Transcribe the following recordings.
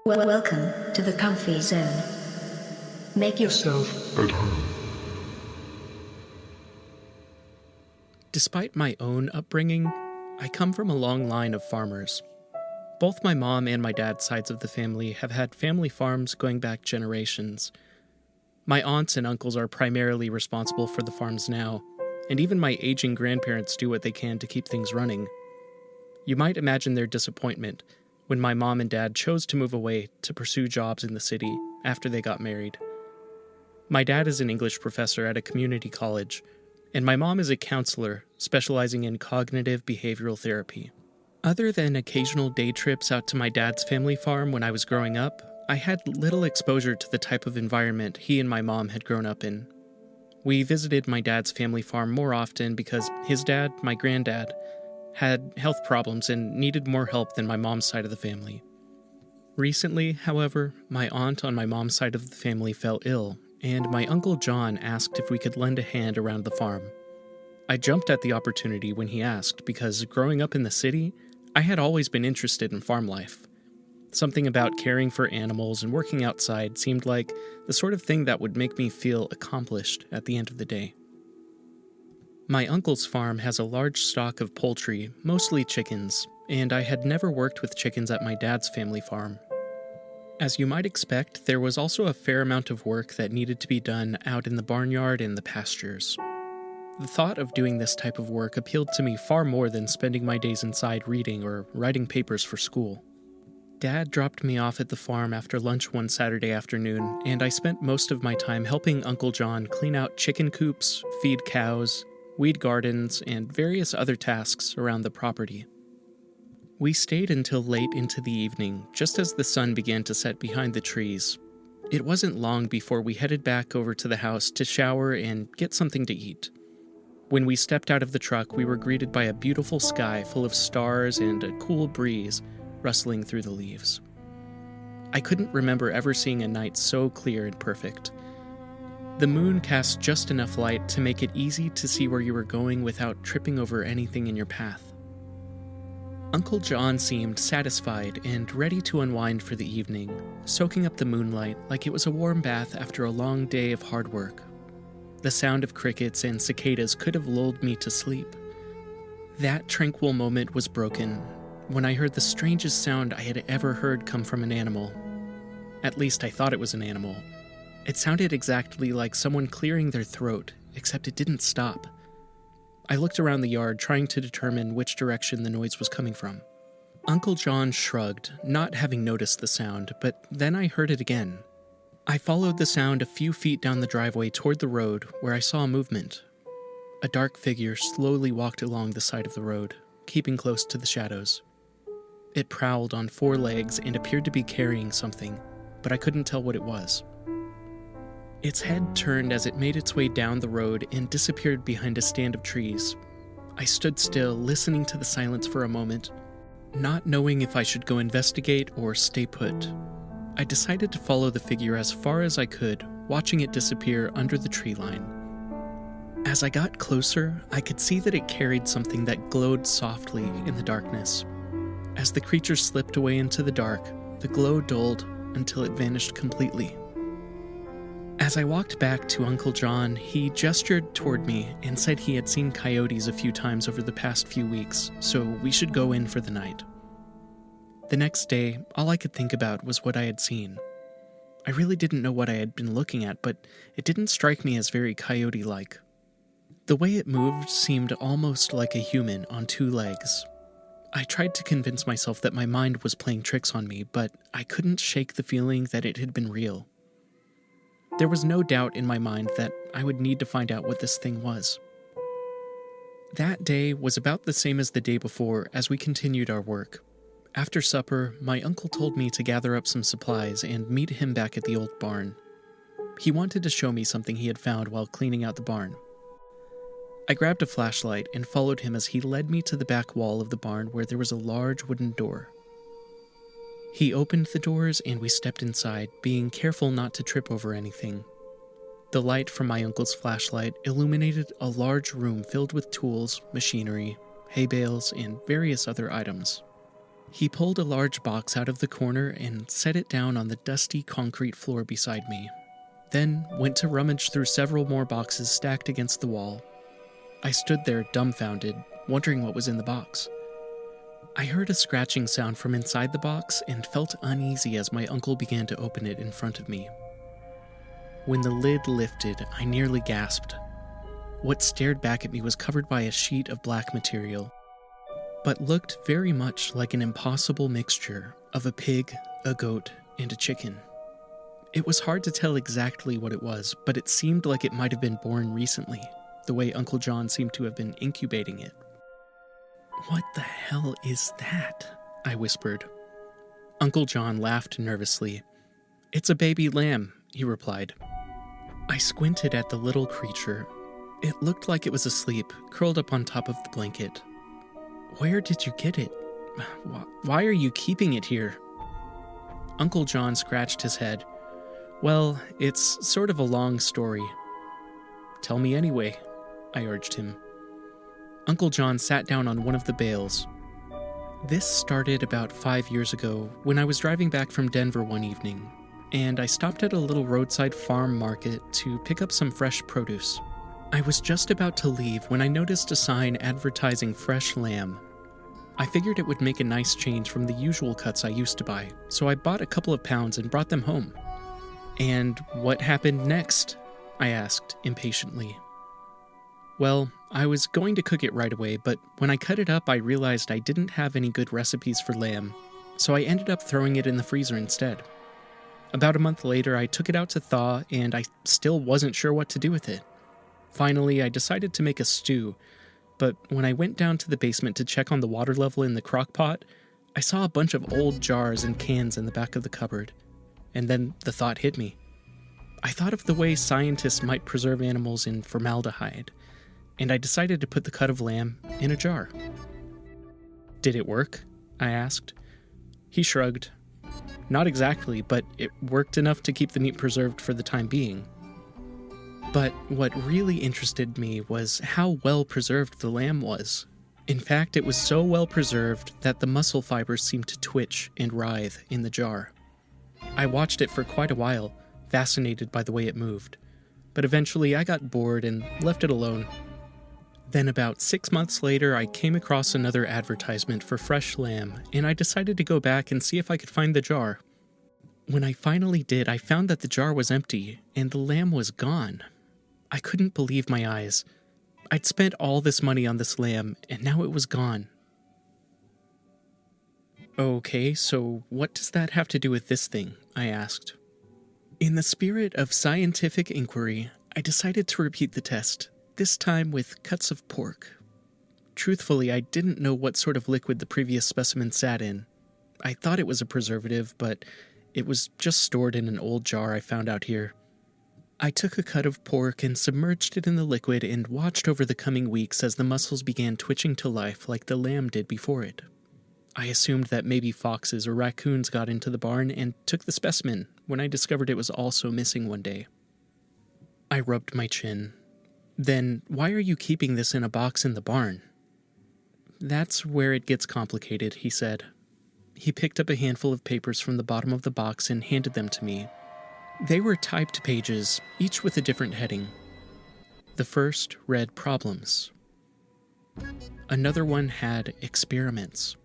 Welcome to the comfy zone. Make yourself at home. Despite my own upbringing, I come from a long line of farmers. Both my mom and my dad's sides of the family have had family farms going back generations. My aunts and uncles are primarily responsible for the farms now, and even my aging grandparents do what they can to keep things running. You might imagine their disappointment when my mom and dad chose to move away to pursue jobs in the city after they got married. My dad is an English professor at a community college, and my mom is a counselor specializing in cognitive behavioral therapy. Other than occasional day trips out to my dad's family farm when I was growing up, I had little exposure to the type of environment he and my mom had grown up in. We visited my dad's family farm more often because his dad, my granddad, had health problems and needed more help than my mom's side of the family. Recently, however, my aunt on my mom's side of the family fell ill, and my Uncle John asked if we could lend a hand around the farm. I jumped at the opportunity when he asked because growing up in the city, I had always been interested in farm life. Something about caring for animals and working outside seemed like the sort of thing that would make me feel accomplished at the end of the day. My uncle's farm has a large stock of poultry, mostly chickens, and I had never worked with chickens at my dad's family farm. As you might expect, there was also a fair amount of work that needed to be done out in the barnyard and the pastures. The thought of doing this type of work appealed to me far more than spending my days inside reading or writing papers for school. Dad dropped me off at the farm after lunch one Saturday afternoon, and I spent most of my time helping Uncle John clean out chicken coops, feed cows, weed gardens, and various other tasks around the property. We stayed until late into the evening, just as the sun began to set behind the trees. It wasn't long before we headed back over to the house to shower and get something to eat. When we stepped out of the truck, we were greeted by a beautiful sky full of stars and a cool breeze rustling through the leaves. I couldn't remember ever seeing a night so clear and perfect. The moon cast just enough light to make it easy to see where you were going without tripping over anything in your path. Uncle John seemed satisfied and ready to unwind for the evening, soaking up the moonlight like it was a warm bath after a long day of hard work. The sound of crickets and cicadas could have lulled me to sleep. That tranquil moment was broken when I heard the strangest sound I had ever heard come from an animal. At least I thought it was an animal. It sounded exactly like someone clearing their throat, except it didn't stop. I looked around the yard trying to determine which direction the noise was coming from. Uncle John shrugged, not having noticed the sound, but then I heard it again. I followed the sound a few feet down the driveway toward the road where I saw movement. A dark figure slowly walked along the side of the road, keeping close to the shadows. It prowled on 4 legs and appeared to be carrying something, but I couldn't tell what it was. Its head turned as it made its way down the road and disappeared behind a stand of trees. I stood still, listening to the silence for a moment, not knowing if I should go investigate or stay put. I decided to follow the figure as far as I could, watching it disappear under the tree line. As I got closer, I could see that it carried something that glowed softly in the darkness. As the creature slipped away into the dark, the glow dulled until it vanished completely. As I walked back to Uncle John, he gestured toward me and said he had seen coyotes a few times over the past few weeks, so we should go in for the night. The next day, all I could think about was what I had seen. I really didn't know what I had been looking at, but it didn't strike me as very coyote-like. The way it moved seemed almost like a human on 2 legs. I tried to convince myself that my mind was playing tricks on me, but I couldn't shake the feeling that it had been real. There was no doubt in my mind that I would need to find out what this thing was. That day was about the same as the day before as we continued our work. After supper, my uncle told me to gather up some supplies and meet him back at the old barn. He wanted to show me something he had found while cleaning out the barn. I grabbed a flashlight and followed him as he led me to the back wall of the barn where there was a large wooden door. He opened the doors and we stepped inside, being careful not to trip over anything. The light from my uncle's flashlight illuminated a large room filled with tools, machinery, hay bales, and various other items. He pulled a large box out of the corner and set it down on the dusty concrete floor beside me, then went to rummage through several more boxes stacked against the wall. I stood there dumbfounded, wondering what was in the box. I heard a scratching sound from inside the box and felt uneasy as my uncle began to open it in front of me. When the lid lifted, I nearly gasped. What stared back at me was covered by a sheet of black material, but looked very much like an impossible mixture of a pig, a goat, and a chicken. It was hard to tell exactly what it was, but it seemed like it might have been born recently, the way Uncle John seemed to have been incubating it. "What the hell is that?" I whispered. Uncle John laughed nervously. "It's a baby lamb," he replied. I squinted at the little creature. It looked like it was asleep, curled up on top of the blanket. "Where did you get it? Why are you keeping it here?" Uncle John scratched his head. "Well, it's sort of a long story." "Tell me anyway," I urged him. Uncle John sat down on one of the bales. "This started about 5 years ago when I was driving back from Denver one evening, and I stopped at a little roadside farm market to pick up some fresh produce. I was just about to leave when I noticed a sign advertising fresh lamb. I figured it would make a nice change from the usual cuts I used to buy, so I bought a couple of pounds and brought them home." "And what happened next?" I asked impatiently. "Well, I was going to cook it right away, but when I cut it up, I realized I didn't have any good recipes for lamb, so I ended up throwing it in the freezer instead. About a month later, I took it out to thaw, and I still wasn't sure what to do with it. Finally, I decided to make a stew, but when I went down to the basement to check on the water level in the crock pot, I saw a bunch of old jars and cans in the back of the cupboard, and then the thought hit me. I thought of the way scientists might preserve animals in formaldehyde, and I decided to put the cut of lamb in a jar." "Did it work?" I asked. He shrugged. "Not exactly, but it worked enough to keep the meat preserved for the time being." But what really interested me was how well preserved the lamb was. In fact, it was so well preserved that the muscle fibers seemed to twitch and writhe in the jar. I watched it for quite a while, fascinated by the way it moved, but eventually I got bored and left it alone. Then about 6 months later, I came across another advertisement for fresh lamb, and I decided to go back and see if I could find the jar. When I finally did, I found that the jar was empty, and the lamb was gone. I couldn't believe my eyes. I'd spent all this money on this lamb, and now it was gone. "Okay, so what does that have to do with this thing?" I asked. In the spirit of scientific inquiry, I decided to repeat the test, this time with cuts of pork. Truthfully, I didn't know what sort of liquid the previous specimen sat in. I thought it was a preservative, but it was just stored in an old jar I found out here. I took a cut of pork and submerged it in the liquid and watched over the coming weeks as the muscles began twitching to life like the lamb did before it. I assumed that maybe foxes or raccoons got into the barn and took the specimen when I discovered it was also missing one day. I rubbed my chin. "Then why are you keeping this in a box in the barn?" "That's where it gets complicated," he said. He picked up a handful of papers from the bottom of the box and handed them to me. They were typed pages, each with a different heading. The first read problems. Another one had experiments.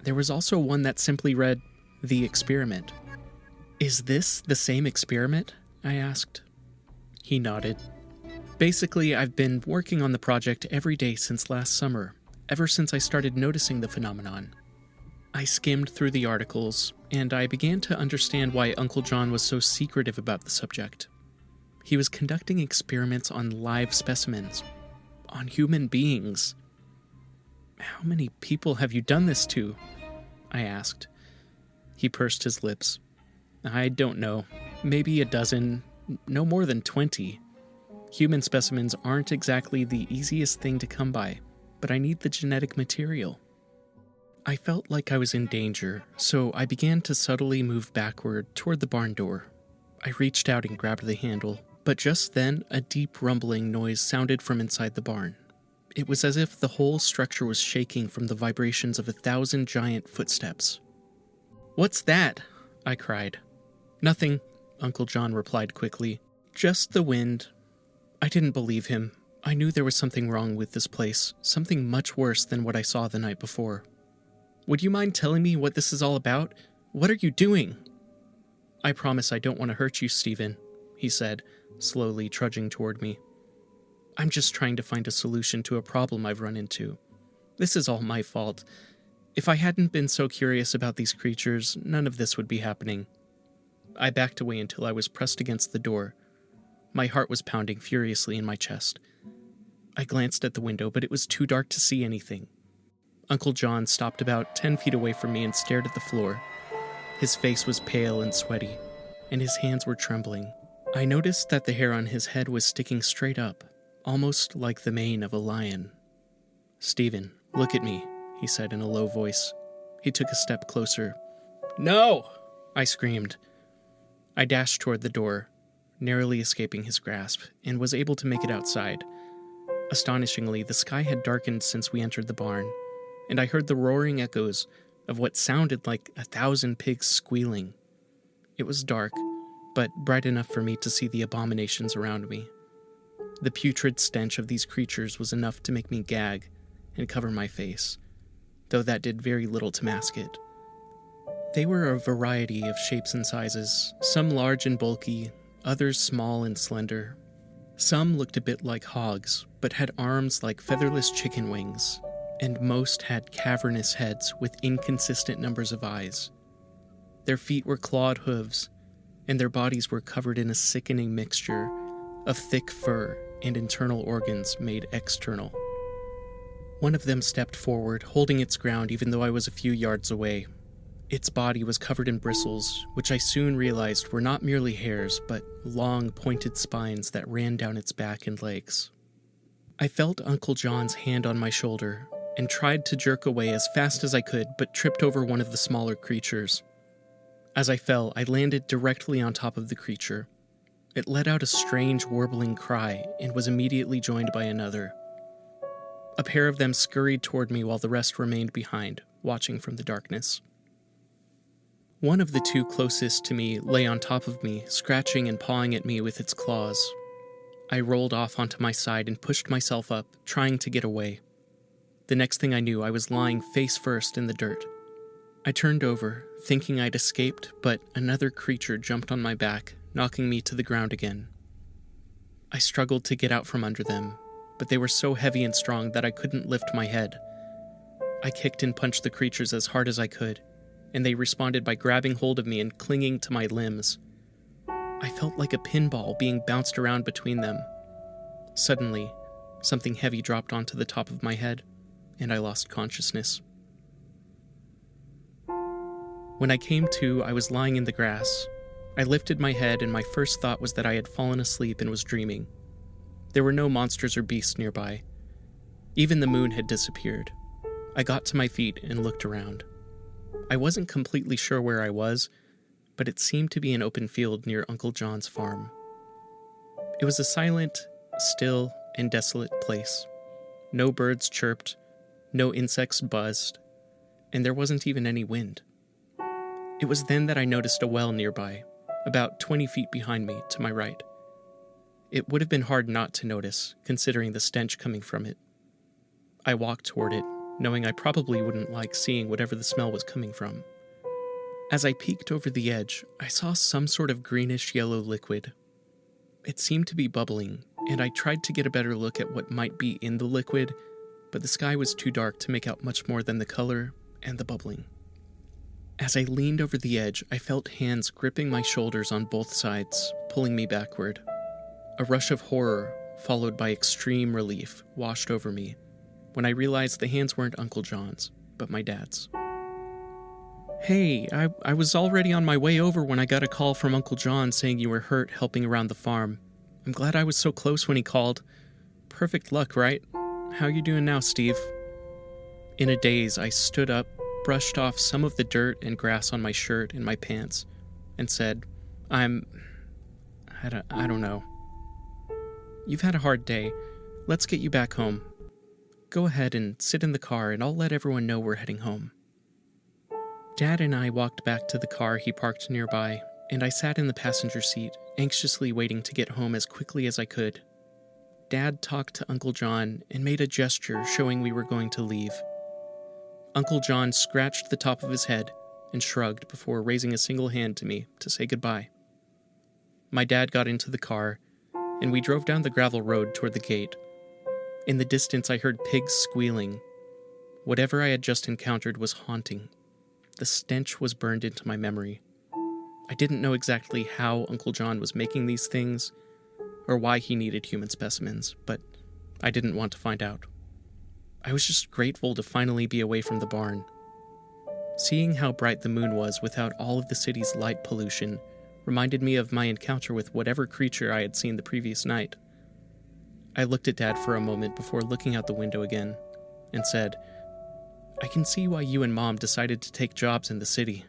There was also one that simply read, the experiment. "Is this the same experiment?" I asked. He nodded. "Basically, I've been working on the project every day since last summer, ever since I started noticing the phenomenon." I skimmed through the articles, and I began to understand why Uncle John was so secretive about the subject. He was conducting experiments on live specimens, on human beings. "How many people have you done this to?" I asked. He pursed his lips. "I don't know. Maybe a dozen, no more than 20. Human specimens aren't exactly the easiest thing to come by, but I need the genetic material." I felt like I was in danger, so I began to subtly move backward toward the barn door. I reached out and grabbed the handle, but just then a deep rumbling noise sounded from inside the barn. It was as if the whole structure was shaking from the vibrations of 1,000 giant footsteps. "What's that?" I cried. "Nothing," Uncle John replied quickly. "Just the wind." I didn't believe him. I knew there was something wrong with this place, something much worse than what I saw the night before. "Would you mind telling me what this is all about? What are you doing?" "I promise I don't want to hurt you, Stephen," he said, slowly trudging toward me. "I'm just trying to find a solution to a problem I've run into. This is all my fault. If I hadn't been so curious about these creatures, none of this would be happening." I backed away until I was pressed against the door. My heart was pounding furiously in my chest. I glanced at the window, but it was too dark to see anything. Uncle John stopped about 10 feet away from me and stared at the floor. His face was pale and sweaty, and his hands were trembling. I noticed that the hair on his head was sticking straight up, almost like the mane of a lion. "Stephen, look at me," he said in a low voice. He took a step closer. "No!" I screamed. I dashed toward the door, narrowly escaping his grasp, and was able to make it outside. Astonishingly, the sky had darkened since we entered the barn, and I heard the roaring echoes of what sounded like 1,000 pigs squealing. It was dark, but bright enough for me to see the abominations around me. The putrid stench of these creatures was enough to make me gag and cover my face, though that did very little to mask it. They were a variety of shapes and sizes, some large and bulky, others small and slender. Some looked a bit like hogs, but had arms like featherless chicken wings, and most had cavernous heads with inconsistent numbers of eyes. Their feet were clawed hooves, and their bodies were covered in a sickening mixture of thick fur and internal organs made external. One of them stepped forward, holding its ground even though I was a few yards away. Its body was covered in bristles, which I soon realized were not merely hairs, but long, pointed spines that ran down its back and legs. I felt Uncle John's hand on my shoulder and tried to jerk away as fast as I could, but tripped over one of the smaller creatures. As I fell, I landed directly on top of the creature. It let out a strange, warbling cry and was immediately joined by another. A pair of them scurried toward me while the rest remained behind, watching from the darkness. One of the two closest to me lay on top of me, scratching and pawing at me with its claws. I rolled off onto my side and pushed myself up, trying to get away. The next thing I knew, I was lying face first in the dirt. I turned over, thinking I'd escaped, but another creature jumped on my back, knocking me to the ground again. I struggled to get out from under them, but they were so heavy and strong that I couldn't lift my head. I kicked and punched the creatures as hard as I could, and they responded by grabbing hold of me and clinging to my limbs. I felt like a pinball being bounced around between them. Suddenly, something heavy dropped onto the top of my head, and I lost consciousness. When I came to, I was lying in the grass. I lifted my head, and my first thought was that I had fallen asleep and was dreaming. There were no monsters or beasts nearby. Even the moon had disappeared. I got to my feet and looked around. I wasn't completely sure where I was, but it seemed to be an open field near Uncle John's farm. It was a silent, still, and desolate place. No birds chirped, no insects buzzed, and there wasn't even any wind. It was then that I noticed a well nearby, about 20 feet behind me to my right. It would have been hard not to notice, considering the stench coming from it. I walked toward it, knowing I probably wouldn't like seeing whatever the smell was coming from. As I peeked over the edge, I saw some sort of greenish-yellow liquid. It seemed to be bubbling, and I tried to get a better look at what might be in the liquid, but the sky was too dark to make out much more than the color and the bubbling. As I leaned over the edge, I felt hands gripping my shoulders on both sides, pulling me backward. A rush of horror, followed by extreme relief, washed over me when I realized the hands weren't Uncle John's, but my dad's. "Hey, I was already on my way over when I got a call from Uncle John saying you were hurt helping around the farm. I'm glad I was so close when he called. Perfect luck, right? How you doing now, Steve?" In a daze, I stood up, brushed off some of the dirt and grass on my shirt and my pants, and said, I don't know. "You've had a hard day. Let's get you back home. Go ahead and sit in the car and I'll let everyone know we're heading home." Dad and I walked back to the car he parked nearby, and I sat in the passenger seat, anxiously waiting to get home as quickly as I could. Dad talked to Uncle John and made a gesture showing we were going to leave. Uncle John scratched the top of his head and shrugged before raising a single hand to me to say goodbye. My dad got into the car, and we drove down the gravel road toward the gate. In the distance, I heard pigs squealing. Whatever I had just encountered was haunting. The stench was burned into my memory. I didn't know exactly how Uncle John was making these things, or why he needed human specimens, but I didn't want to find out. I was just grateful to finally be away from the barn. Seeing how bright the moon was without all of the city's light pollution reminded me of my encounter with whatever creature I had seen the previous night. I looked at Dad for a moment before looking out the window again, and said, "I can see why you and Mom decided to take jobs in the city."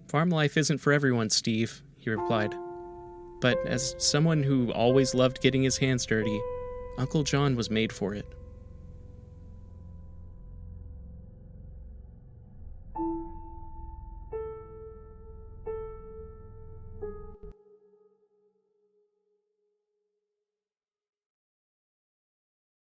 "Farm life isn't for everyone, Steve," he replied. "But as someone who always loved getting his hands dirty, Uncle John was made for it."